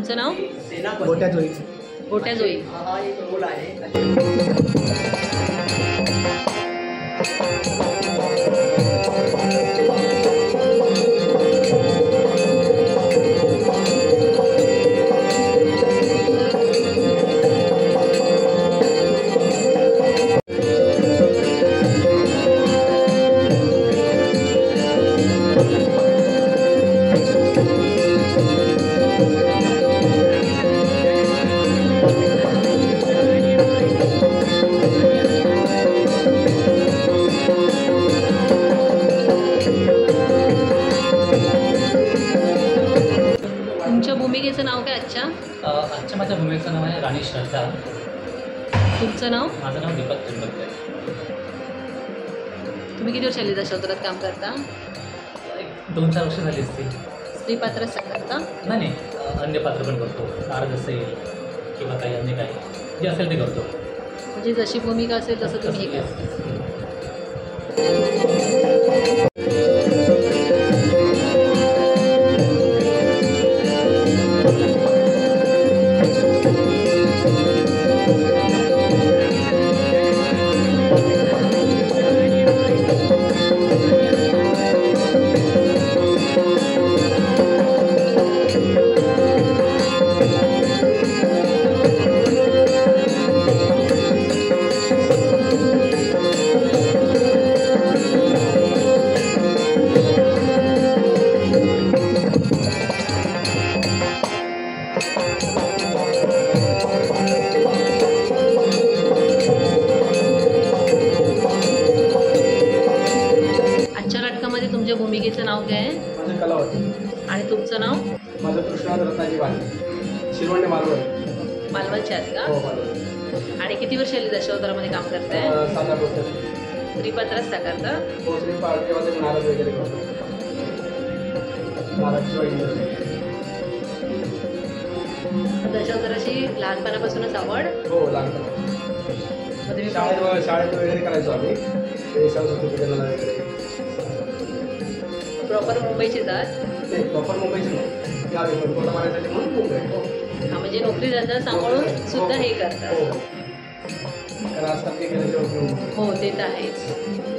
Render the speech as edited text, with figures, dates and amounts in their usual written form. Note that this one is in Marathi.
तुमचं नाव? गोट्या जोई. गोट्या जोई. हा एक रोल आहे. तुमच्या भूमिकेचं नाव काय आजच्या? आजच्या माझ्या भूमिकेचं नाव आहे राणी श्रद्धा. तुमचं नाव? माझं नाव दीपक तुंबकर. तुम्ही किती वर्ष आली दशावतारात काम करता? एक 2-4 वर्ष झाली असतील. स्त्रीपात्रच करता? नाही, अन्य पात्र पण करतो. नारद असेल किंवा काही अन्य काही जे असेल ते करतो. म्हणजे जशी भूमिका असेल तसं तुम्ही हे करता. आजच्या नाटकामध्ये तुमच्या भूमिकेचं नाव काय आहे? माझं कलावती. आणि तुमचं नाव? माझं कृष्णात रत्नाजी वाणी. शिरवंडे मालवण. मालवणचे आहेत का? हो मालवण. आणि किती वर्ष आली दशावतारामध्ये काम करताय? 7-8 वर्ष. स्त्रीपात्रच साकारता? पोचली पार्टीमध्ये नारद वगैरे करतो. नारद जॉईन. दशावताराची लहानपणापासूनच आवड? हो लहानपण. मग तुम्ही शाळेत वगैरे करायचो आम्ही. ते संस्कृती वगैरे. प्रॉपर मुंबईचे जात? नाही प्रॉपर मुंबईचे नाही. गावी पण कोणता मारायसाठी म्हणून मुंबई. हा म्हणजे नोकरी धंदा सांभाळून सुद्धा हे करतात. हो. कारण आजकाल ते केल्याशिवाय हो ते तर आहेच.